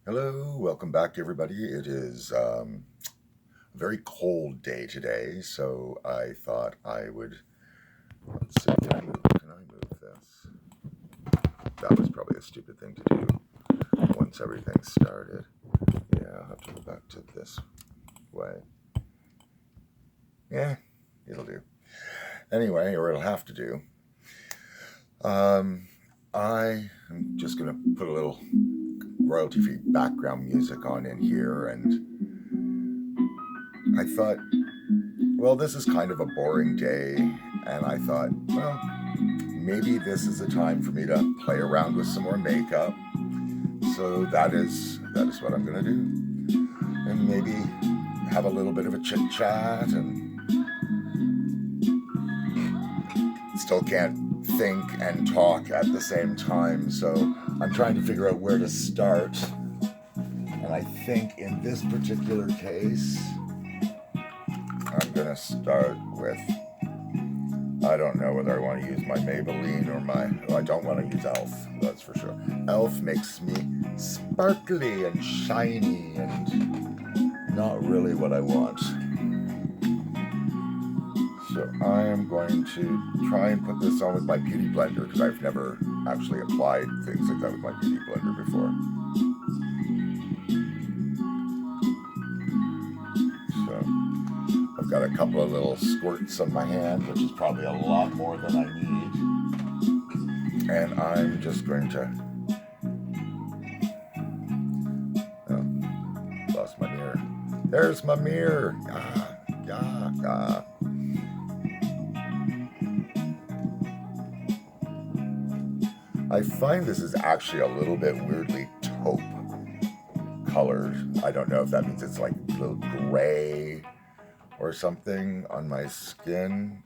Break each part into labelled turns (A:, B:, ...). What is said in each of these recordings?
A: Hello, welcome back, everybody. It is a very cold day today, so I thought I would. Let's see, can I move this? That was probably a stupid thing to do once everything started. Yeah, I'll have to go back to this way. Yeah, it'll do. Anyway, or it'll have to do. I am just going to put a little royalty free background music on in here, and I thought, well, this is kind of a boring day, and I thought, well, maybe this is a time for me to play around with some more makeup. So that is what I'm gonna do, and maybe have a little bit of a chit chat, and still can't think and talk at the same time. So I'm trying to figure out where to start, and I think in this particular case, I'm gonna start with. I don't know whether I want to use my Maybelline or my. Oh, I don't want to use Elf, that's for sure. Elf makes me sparkly and shiny and not really what I want. So I am going to try and put this on with my beauty blender because I've never actually applied things like that with my beauty blender before. So I've got a couple of little squirts on my hand, which is probably a lot more than I need. And I'm just going to. Oh, lost my mirror. There's my mirror. Ah, yeah, yeah. I find this is actually a little bit weirdly taupe colored. I don't know if that means it's like a little gray or something on my skin,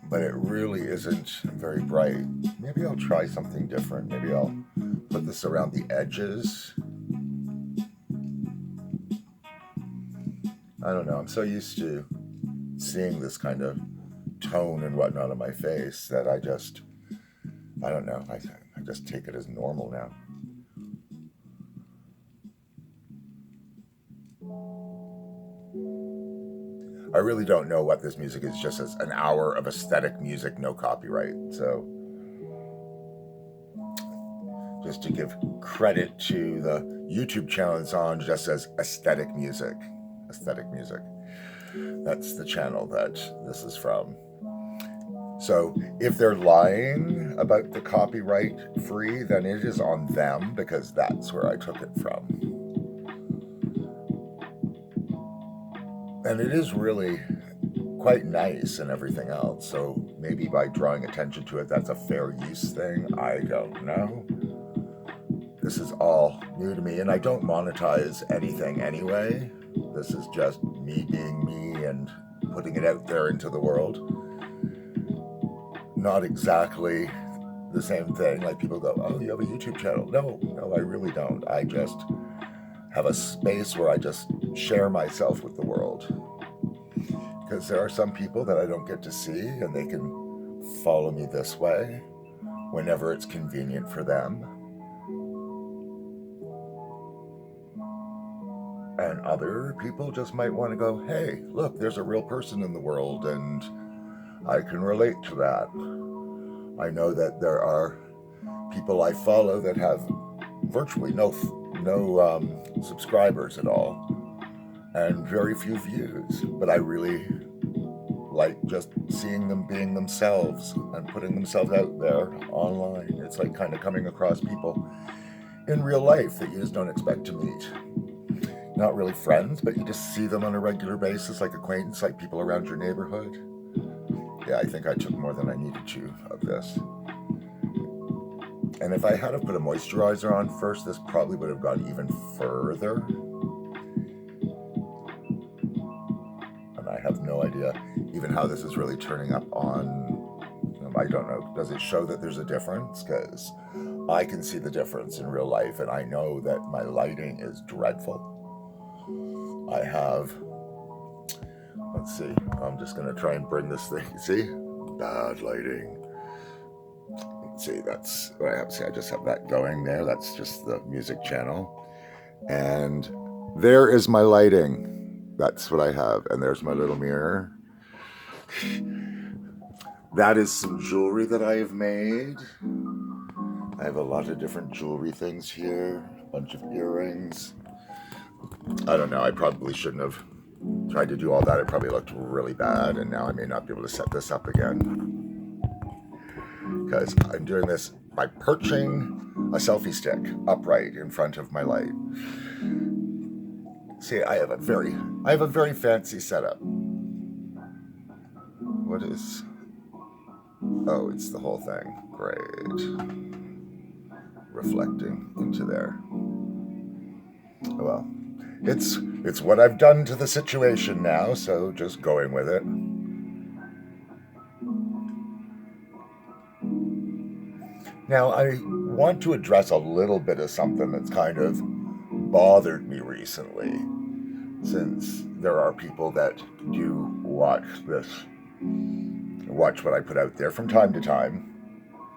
A: but it really isn't very bright. Maybe I'll try something different. Maybe I'll put this around the edges. I don't know. I'm so used to seeing this kind of tone and whatnot on my face that I don't know. I just take it as normal now. I really don't know what this music is, just as an hour of aesthetic music, no copyright. So just to give credit to the YouTube channel it's on, just as aesthetic music. Aesthetic music. That's the channel that this is from. So if they're lying about the copyright free, then it is on them because that's where I took it from. And it is really quite nice and everything else. So maybe by drawing attention to it, that's a fair use thing. I don't know. This is all new to me, and I don't monetize anything anyway. This is just me being me and putting it out there into the world. Not exactly the same thing. Like people go, oh, you have a YouTube channel. No, I really don't. I just have a space where I just share myself with the world. Because there are some people that I don't get to see, and they can follow me this way whenever it's convenient for them. And other people just might want to go, hey, look, there's a real person in the world, and I can relate to that. I know that there are people I follow that have virtually no subscribers at all and very few views, but I really like just seeing them being themselves and putting themselves out there online. It's like kind of coming across people in real life that you just don't expect to meet. Not really friends, but you just see them on a regular basis, like acquaintance, like people around your neighborhood. Yeah, I think I took more than I needed to of this. And if I had to put a moisturizer on first, this probably would have gone even further. And I have no idea even how this is really turning up on. I don't know. Does it show that there's a difference? Because I can see the difference in real life, and I know that my lighting is dreadful. I have, let's see, I'm just going to try and bring this thing, see? Bad lighting. See, that's what I have. See, I just have that going there. That's just the music channel. And there is my lighting. That's what I have. And there's my little mirror. That is some jewelry that I have made. I have a lot of different jewelry things here. A bunch of earrings. I don't know. I probably shouldn't have tried to do all that. It probably looked really bad. And now I may not be able to set this up again. Because I'm doing this by perching a selfie stick upright in front of my light. See, I have a very fancy setup. What is... Oh, it's the whole thing. Great. Reflecting into there. Well, it's what I've done to the situation now, so just going with it. Now, I want to address a little bit of something that's kind of bothered me recently, since there are people that do watch what I put out there from time to time.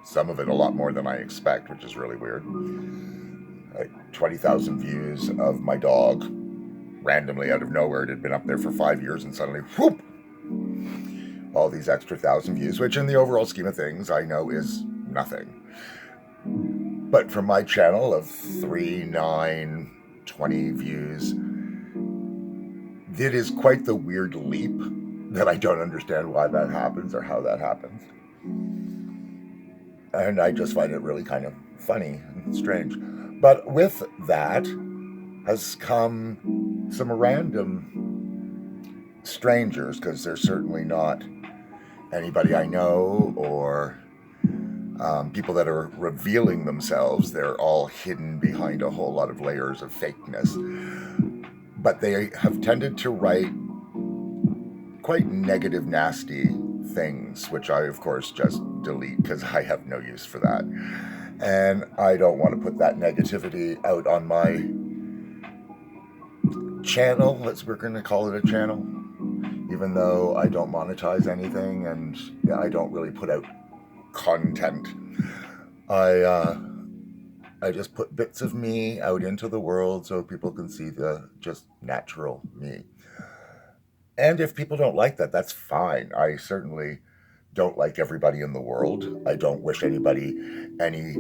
A: Some of it a lot more than I expect, which is really weird. Like 20,000 views of my dog, randomly out of nowhere. It had been up there for 5 years, and suddenly, whoop! All these extra 1,000 views, which in the overall scheme of things, I know is nothing. But from my channel of 3, 9, 20 views, it is quite the weird leap that I don't understand why that happens or how that happens. And I just find it really kind of funny and strange. But with that has come some random strangers, because they're certainly not anybody I know or people that are revealing themselves. They're all hidden behind a whole lot of layers of fakeness. But they have tended to write quite negative, nasty things, which I, of course, just delete because I have no use for that. And I don't want to put that negativity out on my channel. We're going to call it a channel, even though I don't monetize anything and I don't really put out content. I just put bits of me out into the world so people can see the just natural me. And if people don't like that, that's fine. I certainly don't like everybody in the world. I don't wish anybody any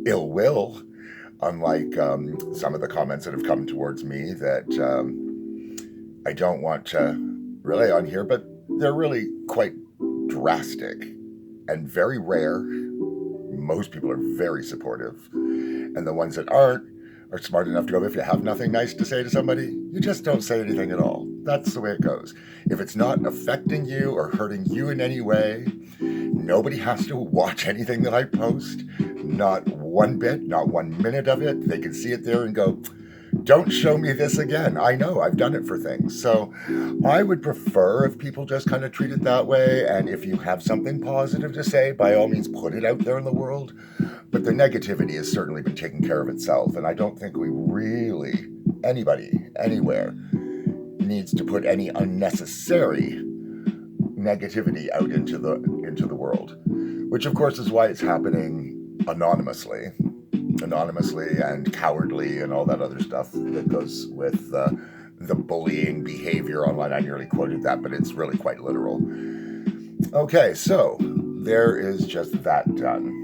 A: ill will, unlike some of the comments that have come towards me that I don't want to relay on here, but they're really quite drastic and very rare. Most people are very supportive. And the ones that aren't are smart enough to go, if you have nothing nice to say to somebody, you just don't say anything at all. That's the way it goes. If it's not affecting you or hurting you in any way, nobody has to watch anything that I post. Not one bit, not 1 minute of it. They can see it there and go, don't show me this again. I know, I've done it for things. So I would prefer if people just kind of treat it that way. And if you have something positive to say, by all means, put it out there in the world. But the negativity has certainly been taking care of itself. And I don't think we really, anybody, anywhere, needs to put any unnecessary negativity out into the world. Which, of course, is why it's happening anonymously and cowardly and all that other stuff that goes with the bullying behavior online. I nearly quoted that, but it's really quite literal. Okay, so there is just that done.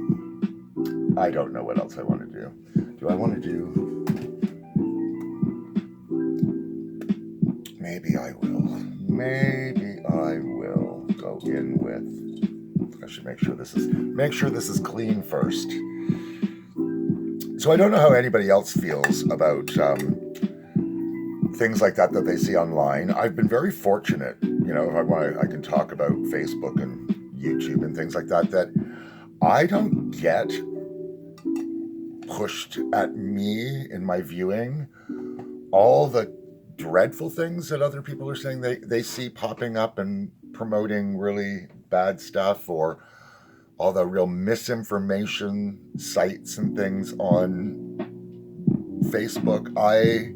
A: I don't know what else I want to do. Do I want to do... Maybe I will go in with... I should make sure this is clean first. So I don't know how anybody else feels about things like that they see online. I've been very fortunate, if I want, I can talk about Facebook and YouTube and things like that I don't get pushed at me in my viewing all the dreadful things that other people are saying they see popping up and promoting really bad stuff, or all the real misinformation sites and things on Facebook. I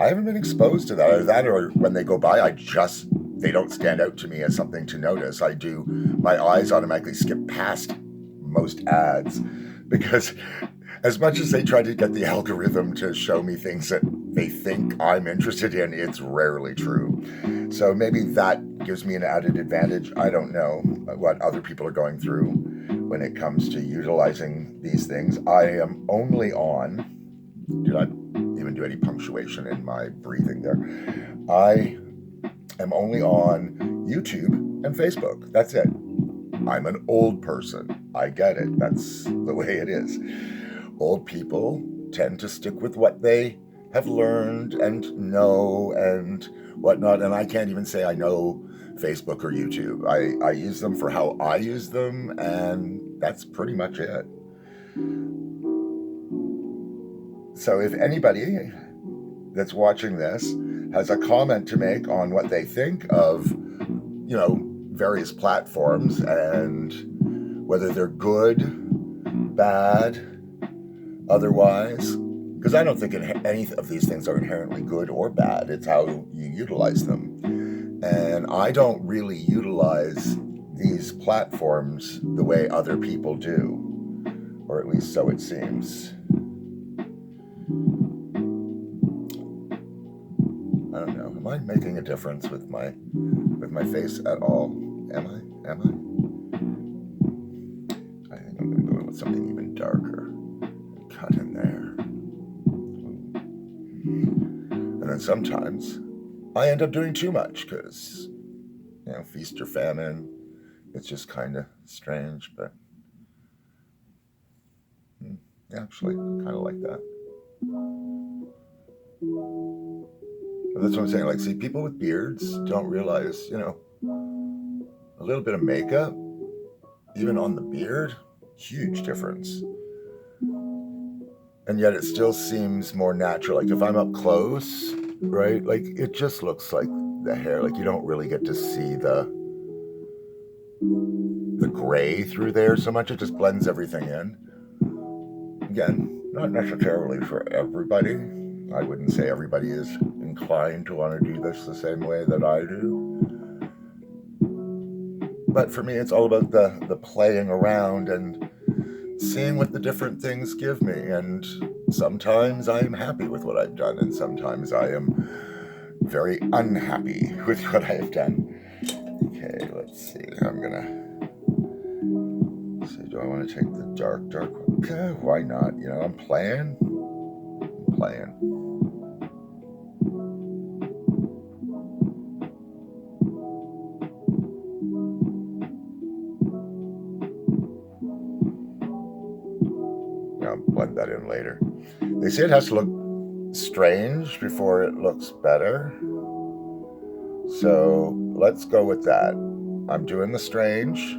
A: haven't been exposed to that. Either that, or when they go by, they don't stand out to me as something to notice. My eyes automatically skip past most ads, because as much as they try to get the algorithm to show me things that they think I'm interested in, it's rarely true. So maybe that gives me an added advantage. I don't know what other people are going through when it comes to utilizing these things. I am only on, did I even do any punctuation in my breathing there? I am only on YouTube and Facebook. That's it. I'm an old person. I get it. That's the way it is. Old people tend to stick with what they have learned and know and whatnot. And I can't even say I know Facebook or YouTube. I use them for how I use them, and that's pretty much it. So if anybody that's watching this has a comment to make on what they think of, various platforms and whether they're good, bad, otherwise, because I don't think any of these things are inherently good or bad. It's how you utilize them. And I don't really utilize these platforms the way other people do, or at least so it seems. I don't know. Am I making a difference with my face at all? Am I? I think I'm going to go in with something even darker. Cut in there. And then sometimes I end up doing too much because, feast or famine. It's just kind of strange, but actually, kind of like that. But that's what I'm saying. Like, see, people with beards don't realize, a little bit of makeup, even on the beard, huge difference. And yet it still seems more natural. Like if I'm up close, right? Like it just looks like the hair. Like you don't really get to see the gray through there so much. It just blends everything in. Again, not necessarily for everybody. I wouldn't say everybody is inclined to want to do this the same way that I do. But for me, it's all about the playing around and seeing what the different things give me. And sometimes I am happy with what I've done, and sometimes I am very unhappy with what I have done. Okay, let's see. I'm gonna see, do I want to take the dark? Okay, why not? I'm playing. I'll blend that in later. They say it has to look strange before it looks better. So let's go with that. I'm doing the strange.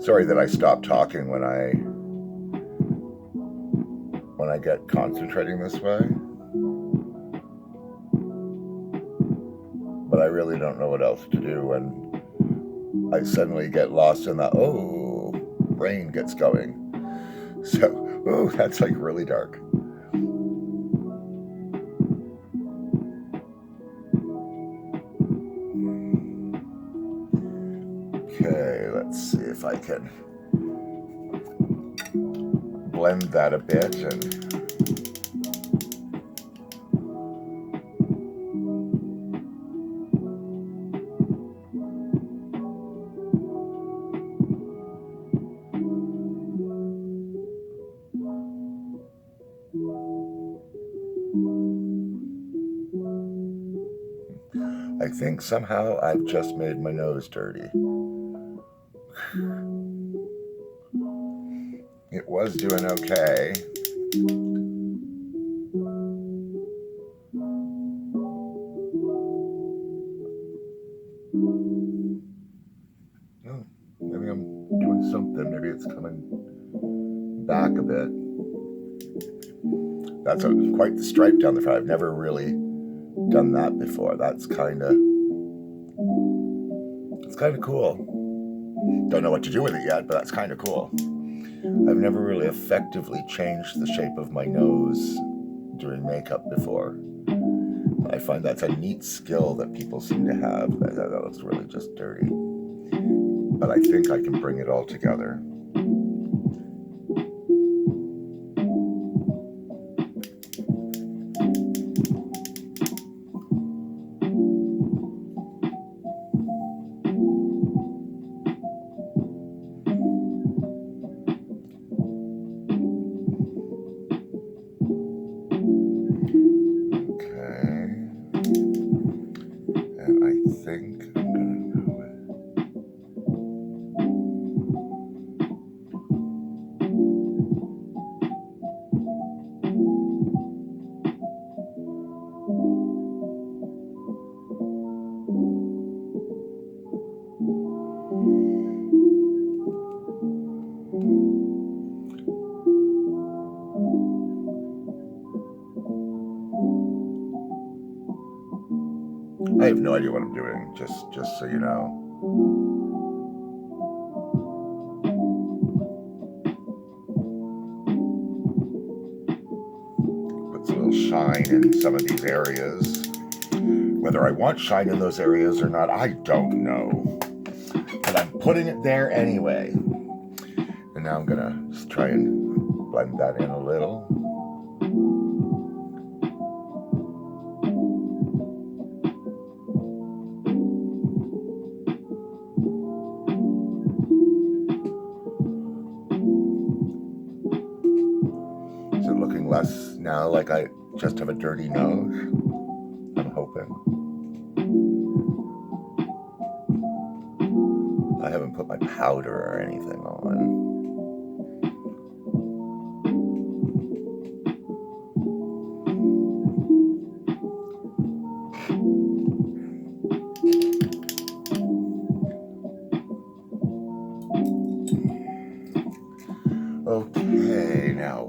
A: Sorry that I stop talking when I get concentrating this way. But I really don't know what else to do when I suddenly get lost in the, brain gets going. So, that's like really dark. Okay, let's see if I can blend that a bit and I think somehow I've just made my nose dirty. It was doing okay. Oh, maybe I'm doing something. Maybe it's coming back a bit. That's quite the stripe down the front. I've never really done that before. That's kind of It's kind of cool. Don't know what to do with it yet, but that's kind of cool. I've never really effectively changed the shape of my nose doing makeup before. I find that's a neat skill that people seem to have. That looks really just dirty. But I think I can bring it all together. I have no idea what I'm doing, just so you know. Puts a little shine in some of these areas. Whether I want shine in those areas or not, I don't know. But I'm putting it there anyway. And now I'm gonna just try and blend that in a little. Is it looking less now like I just have a dirty nose? I'm hoping. I haven't put my powder or anything on. Okay, now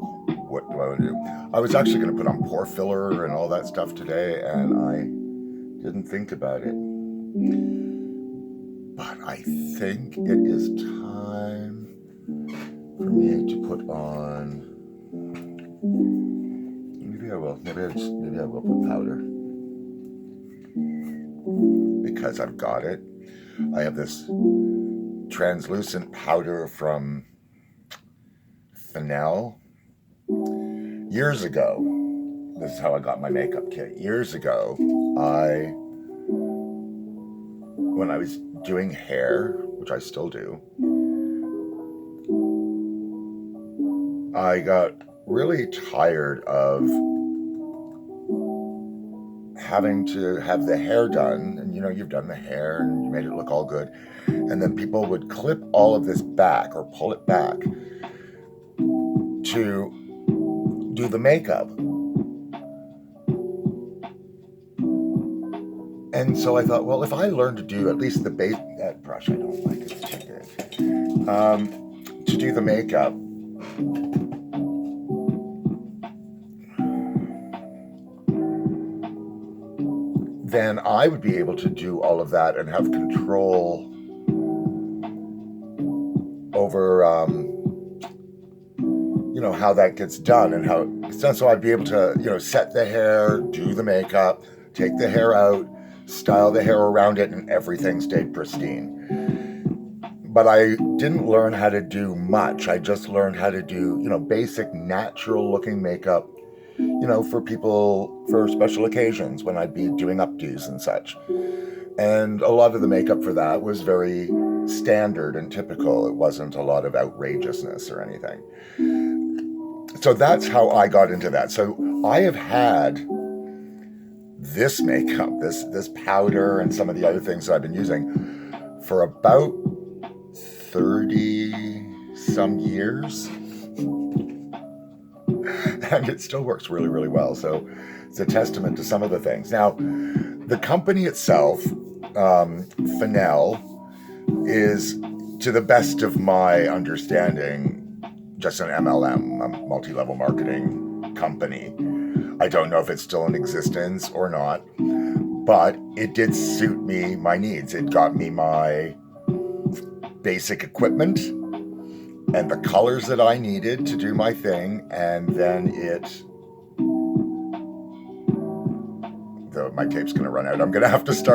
A: what do I want to do? I was actually going to put on pore filler and all that stuff today, and I didn't think about it. But I think it is time for me to put on. Maybe I will. Maybe I will put powder because I've got it. I have this translucent powder from Fennel. Years ago, this is how I got my makeup kit. Years ago, when I was doing hair, which I still do, I got really tired of having to have the hair done, and you've done the hair and you made it look all good, and then people would clip all of this back or pull it back to do the makeup. And so I thought, well, if I learn to do at least the base, that brush I don't like, it's too big, to do the makeup, then I would be able to do all of that and have control over how that gets done and how it's done. So I'd be able to set the hair, do the makeup, take the hair out, style the hair around it, and everything stayed pristine. But I didn't learn how to do much. I just learned how to do basic natural looking makeup for people for special occasions when I'd be doing updos and such. And a lot of the makeup for that was very standard and typical. It wasn't a lot of outrageousness or anything. So that's how I got into that. So I have had this makeup, this powder and some of the other things that I've been using for about 30 some years. And it still works really, really well. So it's a testament to some of the things. Now, the company itself, Fennel, is, to the best of my understanding, just an MLM, a multi-level marketing company. I don't know if it's still in existence or not, but it did suit me, my needs. It got me my basic equipment and the colors that I needed to do my thing, and then my tape's gonna run out. I'm gonna have to start